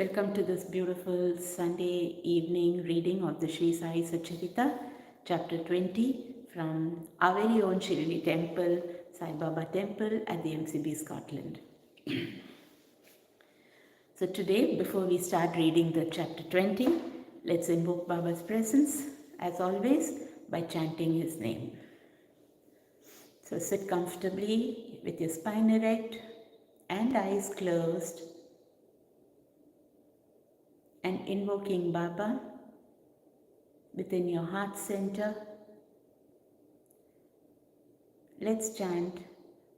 Welcome to this beautiful Sunday evening reading of the Sri Sai Satcharita, chapter 20 from our very own Shirdi Temple, Sai Baba Temple at the MCB, Scotland. So today, before we start reading the chapter 20, let's invoke Baba's presence, as always, by chanting his name. So sit comfortably with your spine erect and eyes closed, and invoking Baba within your heart center. Let's chant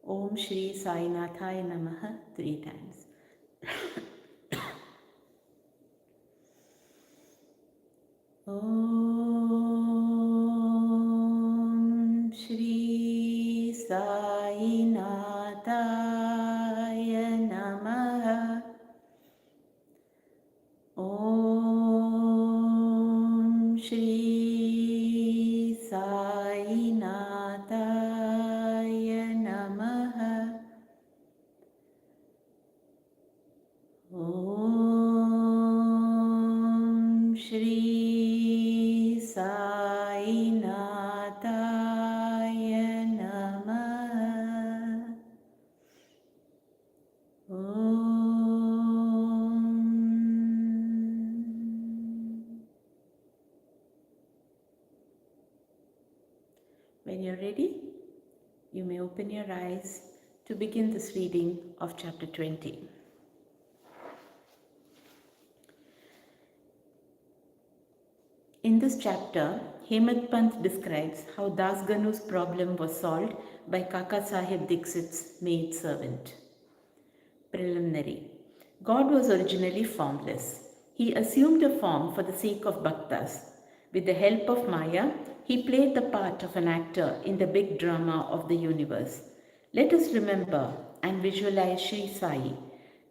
Om Shri Sai Nathaya Namaha 3 times. Om Shri Sai Nathaya Namaha. Om Shri Sai Nathaya Namaha. Om Shri Sai Nathaya Namaha. When you're ready, you may open your eyes to begin this reading of chapter 20. In this chapter, Hemant Pant describes how Das Ganu's problem was solved by Kaka Sahib Dixit's maid servant. Preliminary. God was originally formless. He assumed a form for the sake of bhaktas. With the help of Maya, he played the part of an actor in the big drama of the universe. Let us remember and visualize Sri Sai.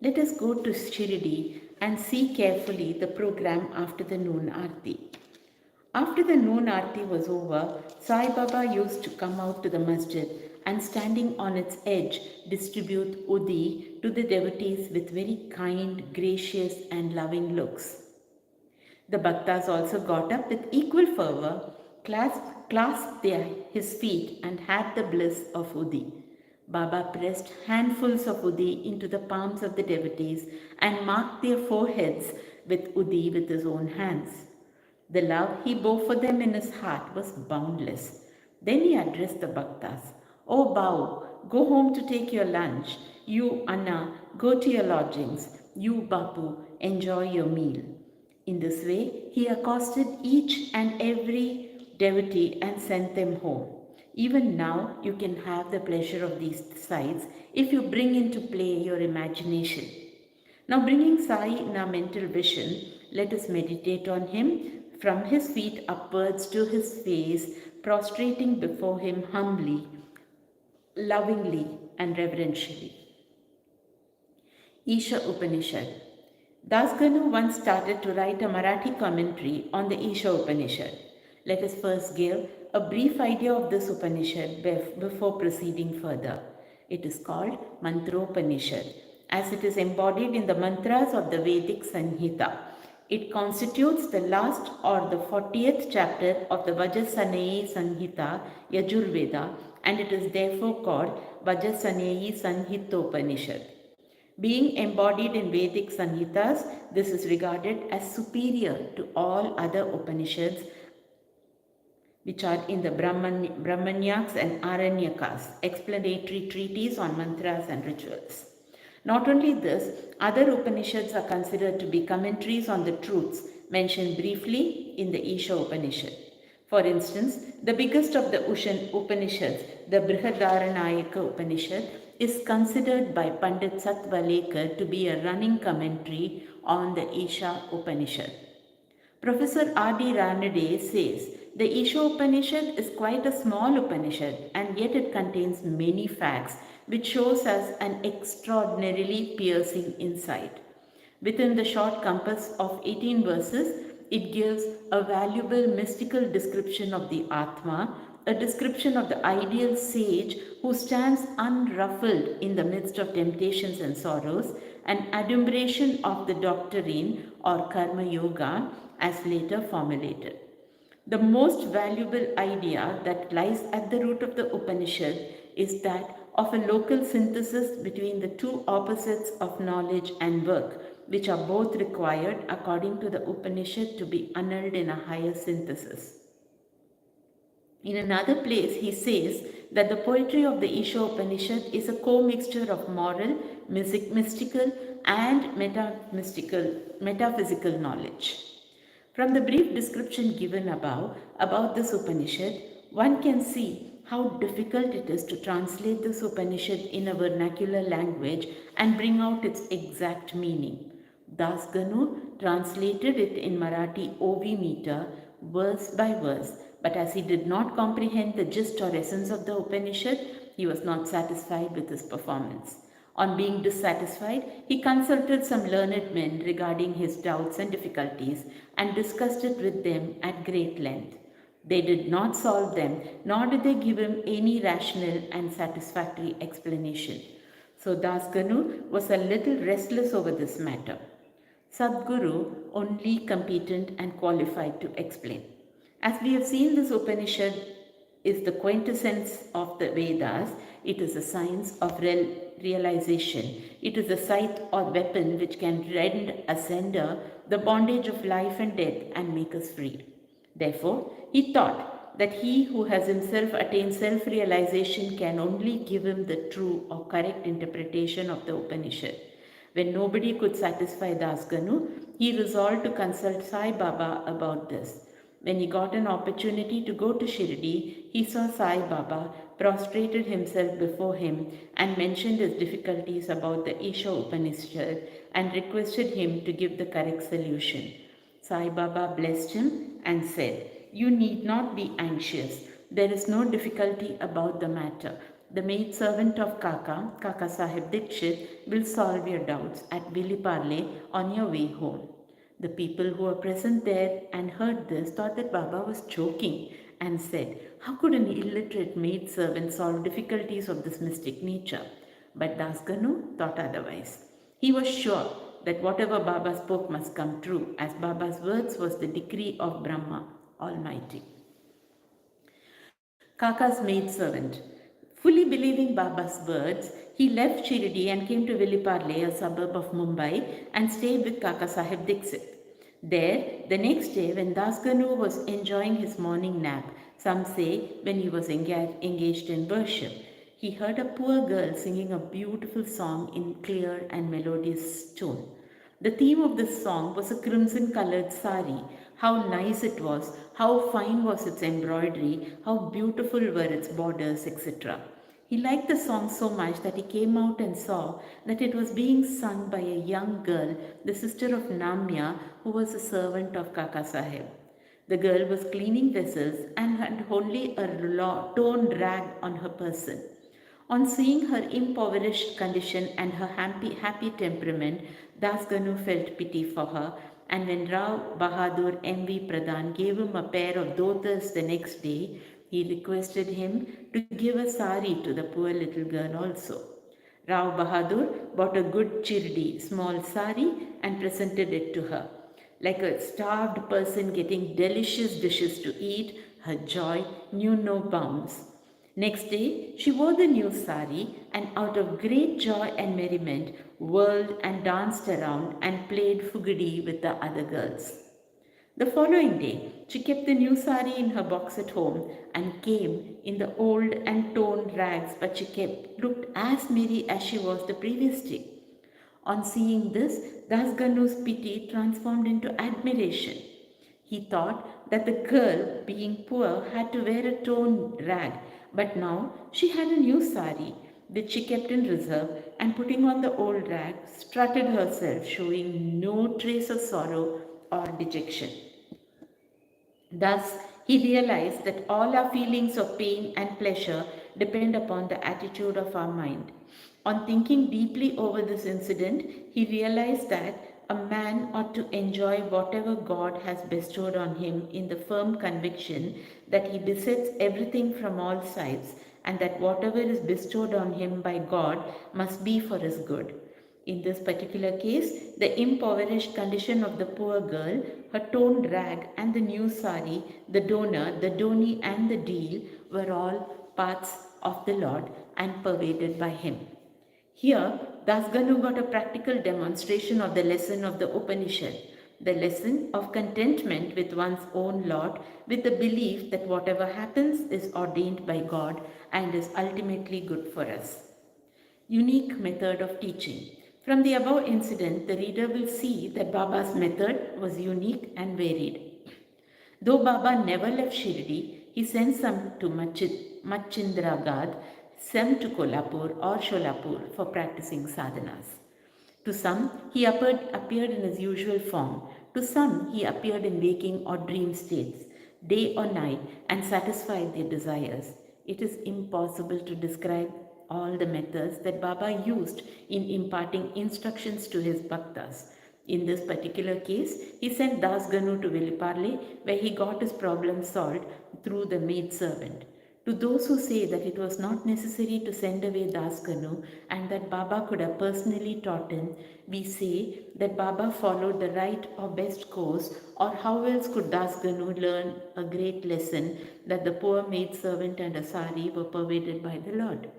Let us go to Shirdi and see carefully the program after the noon Aarti. After the noon Aarti was over, Sai Baba used to come out to the masjid and standing on its edge distribute udi to the devotees with very kind, gracious and loving looks. The bhaktas also got up with equal fervor, clasped his feet and had the bliss of udi. Baba pressed handfuls of udi into the palms of the devotees and marked their foreheads with udi with his own hands. The love he bore for them in his heart was boundless. Then he addressed the bhaktas. "O Bau, go home to take your lunch. You, Anna, go to your lodgings. You, Bapu, enjoy your meal." In this way, he accosted each and every devotee and sent them home. Even now, you can have the pleasure of these sights if you bring into play your imagination. Now, bringing Sai in our mental vision, let us meditate on him from his feet upwards to his face, prostrating before him humbly, lovingly and reverentially. Isha Upanishad. Das Ganu once started to write a Marathi commentary on the Isha Upanishad. Let us first give a brief idea of this Upanishad before proceeding further. It is called Mantropanishad, as it is embodied in the mantras of the Vedic Sanhita. It constitutes the last or the 40th chapter of the Vajasaneyi Sanhita Yajurveda, and it is therefore called Vajasaneyi Sanhitopanishad. Being embodied in Vedic Sanhitas, this is regarded as superior to all other Upanishads which are in the Brahmanyaks and Aranyakas, explanatory treatises on mantras and rituals. Not only this, other Upanishads are considered to be commentaries on the truths mentioned briefly in the Isha Upanishad. For instance, the biggest of the Upanishads, the Brihadaranyaka Upanishad, is considered by Pandit Satvalekar to be a running commentary on the Isha Upanishad. Professor R.D. Ranade says, the Isha Upanishad is quite a small Upanishad and yet it contains many facts which shows us an extraordinarily piercing insight. Within the short compass of 18 verses, it gives a valuable mystical description of the Atma a description of the ideal sage who stands unruffled in the midst of temptations and sorrows, an adumbration of the doctrine or karma yoga as later formulated. The most valuable idea that lies at the root of the Upanishad is that of a local synthesis between the two opposites of knowledge and work, which are both required according to the Upanishad to be annulled in a higher synthesis. In another place, he says that the poetry of the Isha Upanishad is a co-mixture of moral, mystical, and metaphysical knowledge. From the brief description given above about this Upanishad, one can see how difficult it is to translate this Upanishad in a vernacular language and bring out its exact meaning. Das Ganu translated it in Marathi OV meter, verse by verse, but as he did not comprehend the gist or essence of the Upanishad, he was not satisfied with his performance. On being dissatisfied, he consulted some learned men regarding his doubts and difficulties and discussed it with them at great length. They did not solve them, nor did they give him any rational and satisfactory explanation. So Das Ganu was a little restless over this matter. Sadguru only competent and qualified to explain. As we have seen, this Upanishad is the quintessence of the Vedas. It is a science of realization. It is a scythe or weapon which can rend asunder the bondage of life and death and make us free. Therefore, he thought that he who has himself attained self-realization can only give him the true or correct interpretation of the Upanishad. When nobody could satisfy Das Ganu, he resolved to consult Sai Baba about this. When he got an opportunity to go to Shirdi, he saw Sai Baba, prostrated himself before him, and mentioned his difficulties about the Isha Upanishad and requested him to give the correct solution. Sai Baba blessed him and said, "You need not be anxious. There is no difficulty about the matter. The maid servant of Kaka Sahib Dikshit, will solve your doubts at Viliparle on your way home." The people who were present there and heard this thought that Baba was joking and said, "How could an illiterate maid servant solve difficulties of this mystic nature?" But Das Ganu thought otherwise. He was sure that whatever Baba spoke must come true, as Baba's words was the decree of Brahma Almighty. Kaka's maid servant. Fully believing Baba's words, he left Shirdi and came to Viliparle, a suburb of Mumbai, and stayed with Kaka Sahib Dikshit. There, the next day, when Das Ganu was enjoying his morning nap, some say when he was engaged in worship, he heard a poor girl singing a beautiful song in clear and melodious tone. The theme of this song was a crimson-colored sari. How nice it was, how fine was its embroidery, how beautiful were its borders, etc. He liked the song so much that he came out and saw that it was being sung by a young girl, the sister of Namya, who was a servant of Kaka Sahib. The girl was cleaning vessels and had only a torn rag on her person. On seeing her impoverished condition and her happy temperament, Das Ganu felt pity for her, and when Rao Bahadur M.V. Pradhan gave him a pair of dhotas the next day, he requested him to give a sari to the poor little girl also. Rao Bahadur bought a good chirdi, small sari, and presented it to her. Like a starved person getting delicious dishes to eat, her joy knew no bounds. Next day, she wore the new sari and out of great joy and merriment, whirled and danced around and played fugadi with the other girls. The following day, she kept the new sari in her box at home and came in the old and torn rags, but she looked as merry as she was the previous day. On seeing this, Das Ganu's pity transformed into admiration. He thought that the girl, being poor, had to wear a torn rag, but now she had a new sari, which she kept in reserve, and putting on the old rag, strutted herself, showing no trace of sorrow or dejection. Thus, he realized that all our feelings of pain and pleasure depend upon the attitude of our mind. On thinking deeply over this incident, he realized that a man ought to enjoy whatever God has bestowed on him in the firm conviction that he besets everything from all sides, and that whatever is bestowed on him by God must be for his good. In this particular case, the impoverished condition of the poor girl, her torn rag, and the new sari, the donor, the doni, and the deal were all parts of the Lord and pervaded by him. Here, Dasganu got a practical demonstration of the lesson of the Upanishad, the lesson of contentment with one's own lot, with the belief that whatever happens is ordained by God and is ultimately good for us. Unique method of teaching. From the above incident, the reader will see that Baba's method was unique and varied. Though Baba never left Shirdi, he sent some to Machindragad, some to Kolhapur or Sholapur for practicing sadhanas. To some, he appeared in his usual form. To some, he appeared in waking or dream states, day or night, and satisfied their desires. It is impossible to describe all the methods that Baba used in imparting instructions to his bhaktas. In this particular case, he sent Das Ganu to Veliparle, where he got his problem solved through the maid servant. To those who say that it was not necessary to send away Das Ganu and that Baba could have personally taught him, we say that Baba followed the right or best course, or how else could Das Ganu learn a great lesson that the poor maid servant and Asari were pervaded by the Lord.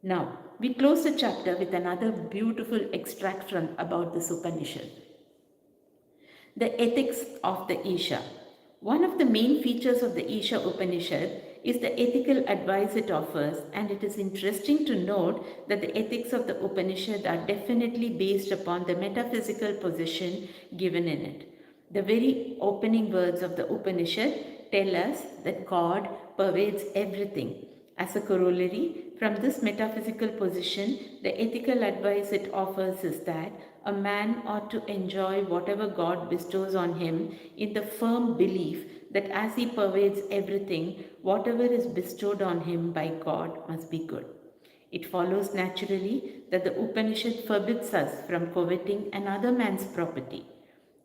Now, we close the chapter with another beautiful extract from about this Upanishad. The ethics of the Isha. One of the main features of the Isha Upanishad is the ethical advice it offers, and it is interesting to note that the ethics of the Upanishad are definitely based upon the metaphysical position given in it. The very opening words of the Upanishad tell us that God pervades everything. As a corollary, from this metaphysical position, the ethical advice it offers is that a man ought to enjoy whatever God bestows on him in the firm belief that as he pervades everything, whatever is bestowed on him by God must be good. It follows naturally that the Upanishad forbids us from coveting another man's property.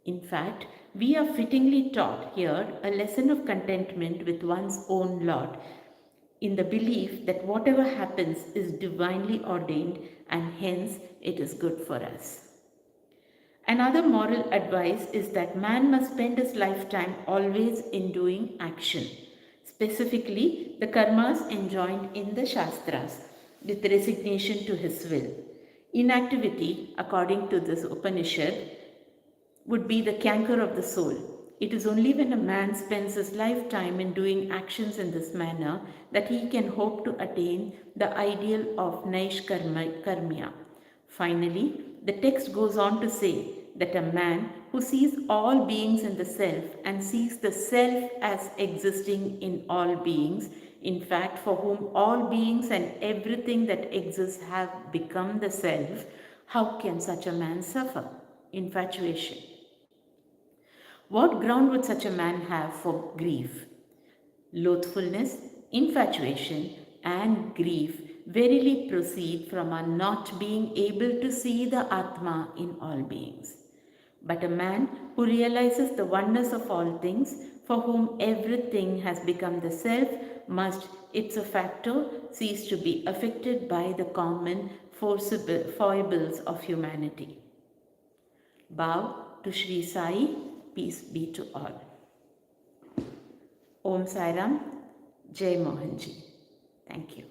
In fact, we are fittingly taught here a lesson of contentment with one's own lot, in the belief that whatever happens is divinely ordained and hence it is good for us. Another moral advice is that man must spend his lifetime always in doing action, specifically the karmas enjoined in the Shastras, with resignation to his will. Inactivity, according to this Upanishad, would be the canker of the soul. It is only when a man spends his lifetime in doing actions in this manner that he can hope to attain the ideal of Naishkarmya. Finally, the text goes on to say that a man who sees all beings in the self and sees the self as existing in all beings, in fact, for whom all beings and everything that exists have become the self, how can such a man suffer? Infatuation. What ground would such a man have for grief? Loathfulness, infatuation, and grief verily proceed from our not being able to see the Atma in all beings. But a man who realizes the oneness of all things, for whom everything has become the self, must ipso facto cease to be affected by the common foibles of humanity. Bow to Sri Sai. Peace be to all. Om Sai Ram. Jai Mohanji. Thank you.